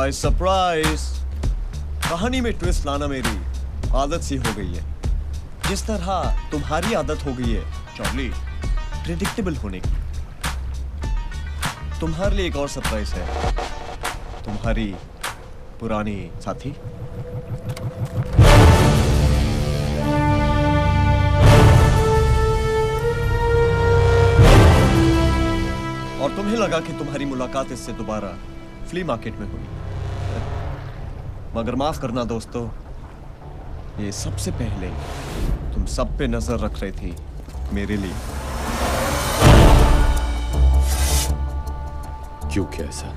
Surprise surprise. कहानी में twist लाना मेरी आदत सी हो गई है, जिस तरह तुम्हारी आदत हो गई है चार्ली प्रेडिक्टेबल होने की। तुम्हारे लिए एक और सरप्राइज है, तुम्हारी पुरानी साथी। और तुम्हें लगा कि तुम्हारी मुलाकात इससे दोबारा फ्ली मार्केट में हुई, मगर माफ करना दोस्तों, ये सबसे पहले तुम सब पे नजर रख रही थी मेरे लिए। क्यों, क्या ऐसा?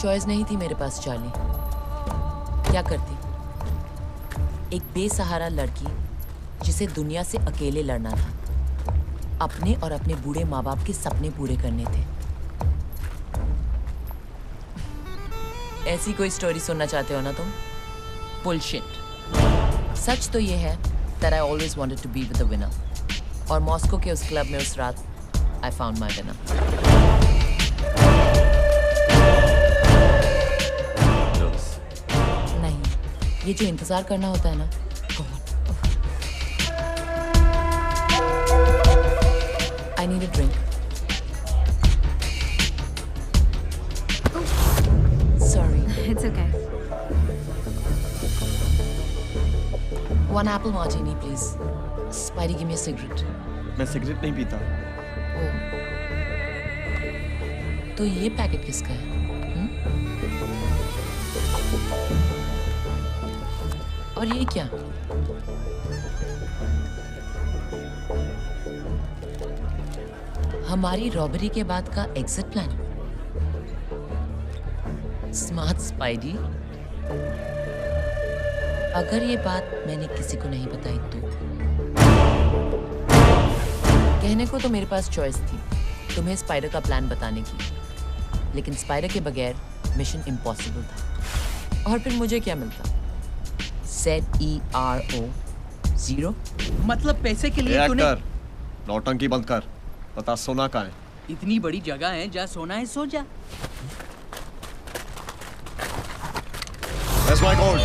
चॉइस नहीं थी मेरे पास चार्ली। क्या करती? एक बेसहारा लड़की जिसे दुनिया से अकेले लड़ना था, अपने और अपने बूढ़े माँ बाप के सपने पूरे करने थे। ऐसी कोई स्टोरी सुनना चाहते हो ना तुम? बुलशिट। सच तो ये है that I always wanted to be with the winner। और मॉस्को के उस क्लब में उस रात I found my winner। नहीं, ये जो इंतजार करना होता है ना, I need a drink। Sorry। It's okay। One apple martini, please। Spidey, give me a cigarette। मैं सिगरेट नहीं पीता। ओह, तो ये पैकेट किसका है? और ये क्या? हमारी रॉबरी के बाद का एग्जिट प्लान। Smart spidey. अगर ये बात मैंने किसी को नहीं बताई तो कहने को तो मेरे पास चॉइस थी तुम्हें स्पाइडर का प्लान बताने की, लेकिन स्पाइडर के बगैर मिशन इम्पॉसिबल था। और फिर मुझे क्या मिलता? ZERO 0। मतलब पैसे के लिए तूने नौटंकी बंद कर। बता सोना कहाँ है? इतनी बड़ी जगह है, जहाँ सोना है सो जा। Where's my gold?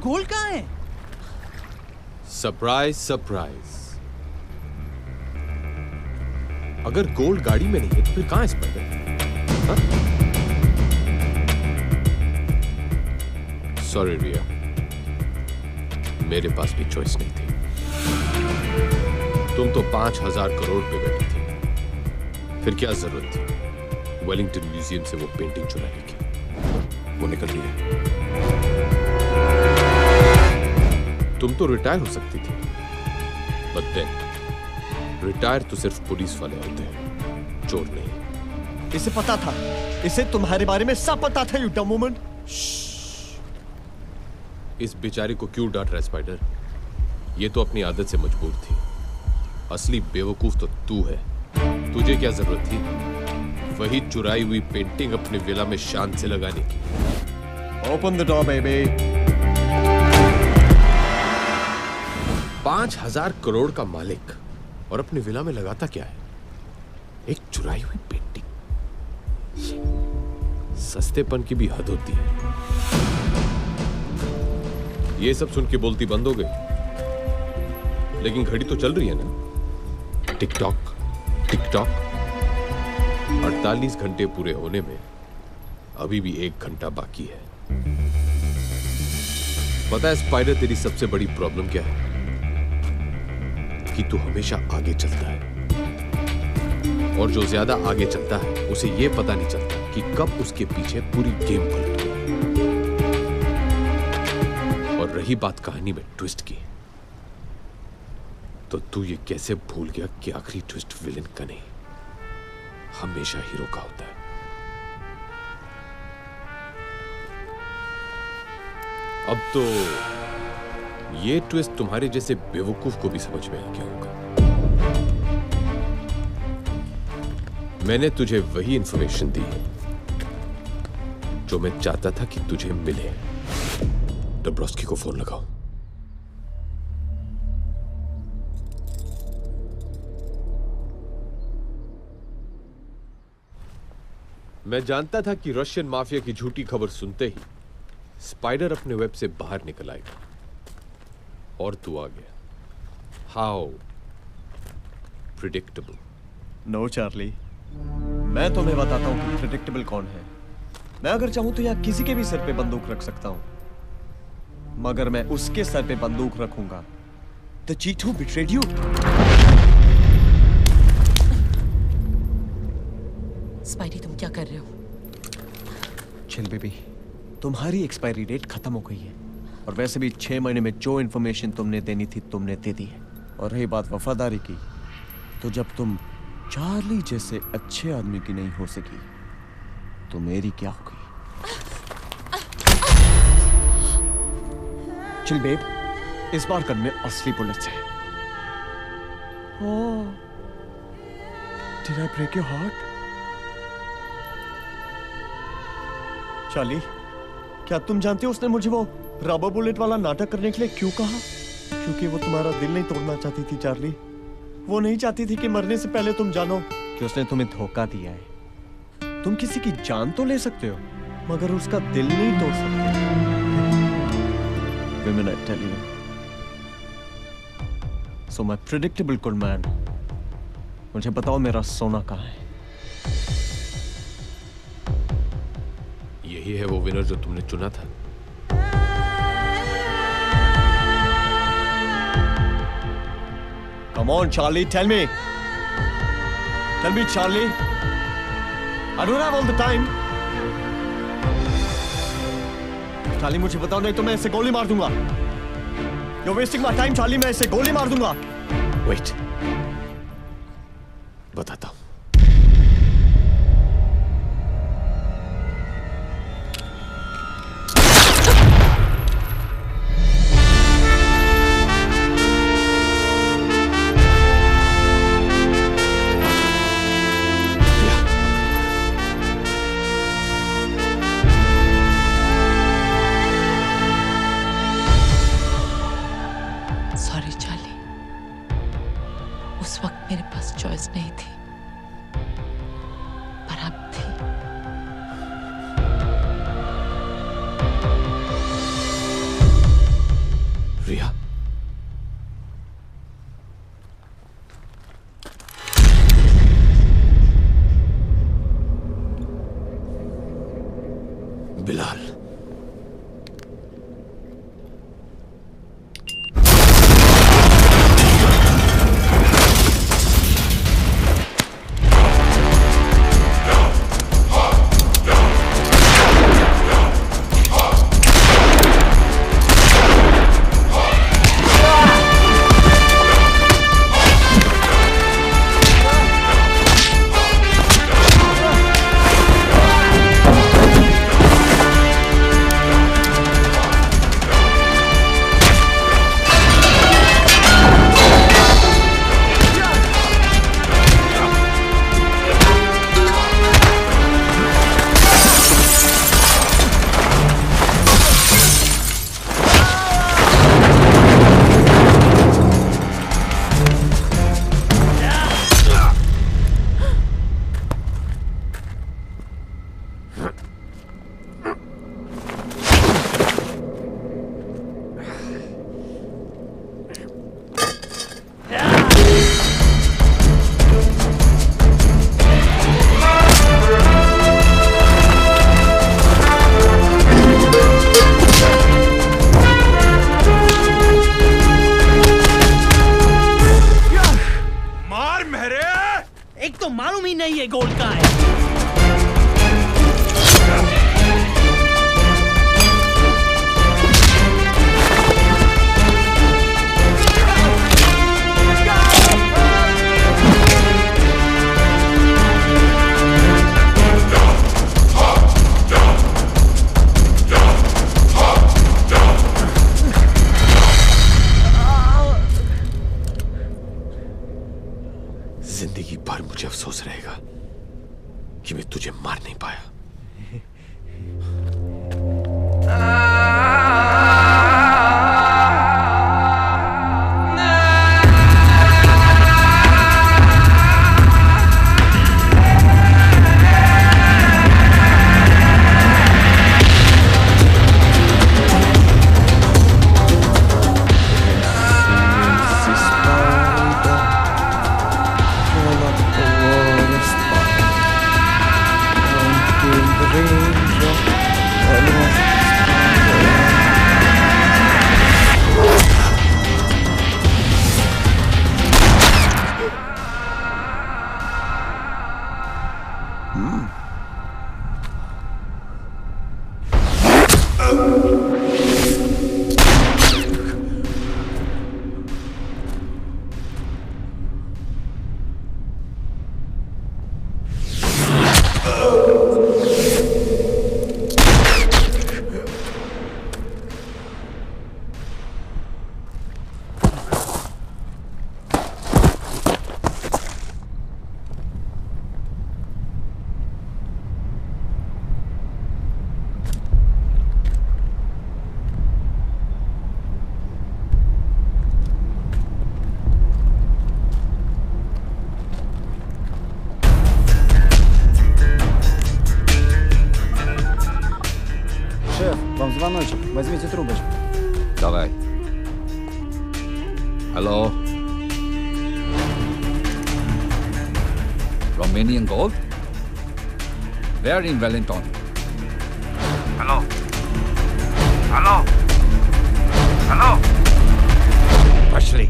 गोल्ड कहाँ है? Surprise surprise. अगर गोल्ड गाड़ी में नहीं है तो फिर कहां है स्पाइडर? सॉरी रिया, मेरे पास भी चॉइस नहीं थी। तुम तो 5,000 करोड़ पे बैठी थी, फिर क्या जरूरत थी वेलिंगटन म्यूजियम से वो पेंटिंग चुराने की? वो निकल रही है। तुम तो रिटायर हो सकती थी, बट देन रिटायर तो सिर्फ पुलिस वाले होते हैं, चोर नहीं। इसे पता था, इसे तुम्हारे बारे में सब पता था, यू डम वुमन। इस बेचारे को क्यों डांट रहा है स्पाइडर? ये तो अपनी आदत से मजबूर थी। असली बेवकूफ तो तू है। तुझे क्या जरूरत थी वही चुराई हुई पेंटिंग अपने विला में शान से लगाने की? Open the door baby. 5,000 crore का मालिक और अपने विला में लगाता क्या है? एक चुराई हुई पेंटिंग। सस्तेपन की भी हद होती है। ये सब सुन के बोलती बंद हो गई, लेकिन घड़ी तो चल रही है ना। Tick tock tick tock. 48 घंटे पूरे होने में अभी भी 1 घंटा बाकी है। पता है स्पाइडर, तेरी सबसे बड़ी प्रॉब्लम क्या है? कि तू हमेशा आगे चलता है, और जो ज्यादा आगे चलता है उसे यह पता नहीं चलता कि कब उसके पीछे पूरी गेम पलट गई। और रही बात कहानी में ट्विस्ट की, तो तू ये कैसे भूल गया कि आखिरी ट्विस्ट विलेन का नहीं, हमेशा हीरो का होता है। अब तो ये ट्विस्ट तुम्हारे जैसे बेवकूफ को भी समझ में आ गया होगा। मैंने तुझे वही इंफॉर्मेशन दी जो मैं चाहता था कि तुझे मिले। डब्रोस्की को फोन लगाओ। मैं जानता था कि रशियन माफिया की झूठी खबर सुनते ही स्पाइडर अपने वेब से बाहर निकल आएगा, और तू आ गया। How predictable. नो चार्ली, मैं तुम्हें बताता हूं कि प्रिडिक्टेबल कौन है। मैं अगर चाहूं तो यहां किसी के भी सर पे बंदूक रख सकता हूं, मगर मैं उसके सर पे बंदूक रखूंगा the cheat who betrayed you. Spidey, तुम क्या कर रहे हो? चिल बेबी, तुम्हारी एक्सपायरी डेट खत्म हो गई है, और वैसे भी 6 महीने में जो इंफॉर्मेशन तुमने देनी थी तुमने दे दी है। और रही बात वफादारी की, तो जब तुम चार्ली जैसे अच्छे आदमी की नहीं हो सकी तो मेरी क्या होगी? चिल बेब, इस बार गन में असली बुलेट्स है। Oh, did I break your heart? Charlie, क्या तुम जानते हो उसने मुझे वो रबर बुलेट वाला नाटक करने के लिए क्यों कहा? क्योंकि वो तुम्हारा दिल नहीं तोड़ना चाहती थी चार्ली। वो नहीं चाहती थी कि मरने से पहले तुम जानो कि उसने तुम्हें धोखा दिया है। तुम किसी की जान तो ले सकते हो, मगर उसका दिल नहीं तोड़ सकते। Women, I tell you. So my predictable good man, मुझे बताओ मेरा सोना कहाँ है? यही है वो विनर जो तुमने चुना था। Come on, Charlie, tell me. Tell me, Charlie. I don't have all the time. Charlie, मुझे बताओ, नहीं तो मैं इसे गोली मार दूंगा। You're wasting my time, Charlie. मैं इसे गोली मार दूंगा। Wait. बताता हूं। सॉरी चार्ली, उस वक्त मेरे पास चॉइस नहीं थी, पर अब थी। रिया, बिलाल, एक तो मालूम ही नहीं है गोल्ड कहाँ है। कि मैं तुझे मार नहीं पाया। Вам звоночек. Возьмите трубочку. Давай. Hello. Romanian gold? Where in Wellington? Hello? Hello? Hello? Ashley.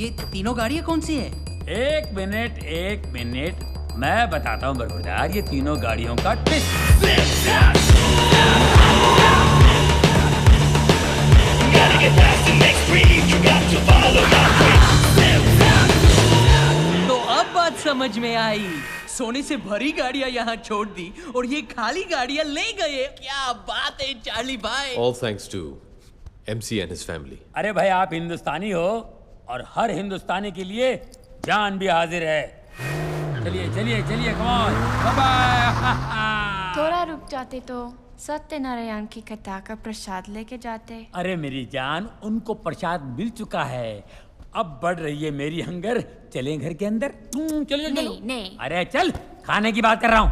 ये तीनों गाड़ियाँ कौन सी है? एक मिनट मैं बताता हूँ बरखुरदार, ये तीनों गाड़ियों का ट्विस्ट। तो अब बात समझ में आई। सोने से भरी गाड़ियाँ यहाँ छोड़ दी और ये खाली गाड़ियाँ ले गए। क्या बात है चार्ली भाई। All thanks to MC and his family. अरे भाई आप हिंदुस्तानी हो और हर हिंदुस्तानी के लिए जान भी हाजिर है। चलिए चलिए चलिए, कम ऑन, बाय बाय। थोड़ा रुक जाते तो सत्यनारायण की कथा का प्रसाद लेके जाते। अरे मेरी जान, उनको प्रसाद मिल चुका है, अब बढ़ रही है मेरी हंगर। चलें घर के अंदर। चलो चलो चलो। नहीं। अरे चल, खाने की बात कर रहा हूँ।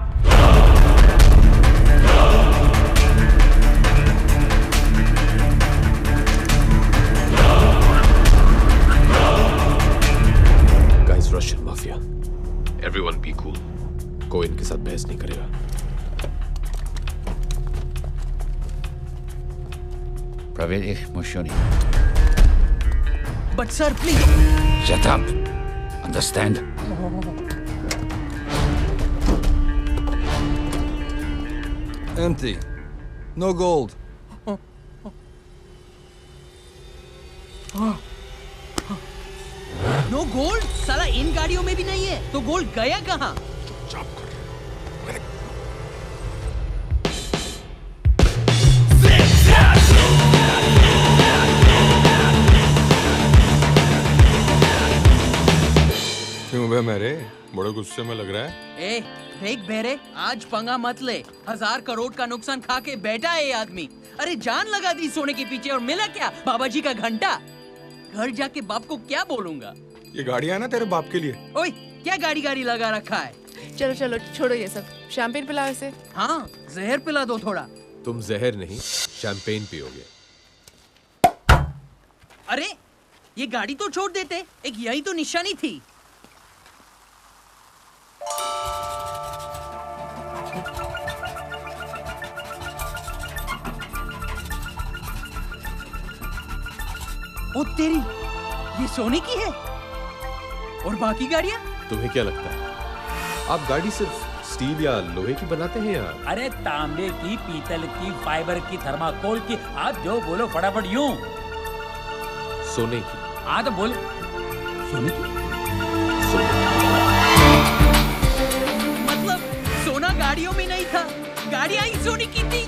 Guys, Russian mafia. Everyone be cool. कोई इनके साथ बहस नहीं करेगा। Проверь мужчине. But sir, please. Shut up. Understand? Empty. No gold. No gold? साला इन गाड़ियों में भी नहीं है, तो गोल्ड गया कहाँ? क्यों बे मेरे बड़े गुस्से में लग रहा है? ए, देख बेरे, आज पंगा मत ले। 1000 करोड़ का नुकसान खा के बैठा है ये आदमी। अरे जान लगा दी सोने के पीछे और मिला क्या? बाबा जी का घंटा। घर जाके बाप को क्या बोलूंगा? ये गाड़ियाँ है ना तेरे बाप के लिए। ओए, क्या गाड़ी लगा रखा है? चलो चलो छोड़ो ये सब, शैंपेन पिलाओ इसे। हाँ, जहर पिला दो थोड़ा। तुम जहर नहीं, शैंपेन पियोगे। अरे, ये गाड़ी तो छोड़ देते, एक यही तो निशानी थी। ओ तेरी, ये सोने की है। और बाकी गाड़ियाँ? तुम्हें क्या लगता है आप गाड़ी सिर्फ स्टील या लोहे की बनाते हैं यार? अरे तांबे की, पीतल की, फाइबर की, थर्माकोल की, आप जो बोलो फटाफट यूं। सोने की। हाँ तो बोल। सोने की? मतलब सोना गाड़ियों में नहीं था, गाड़ियाँ ही सोने की थी।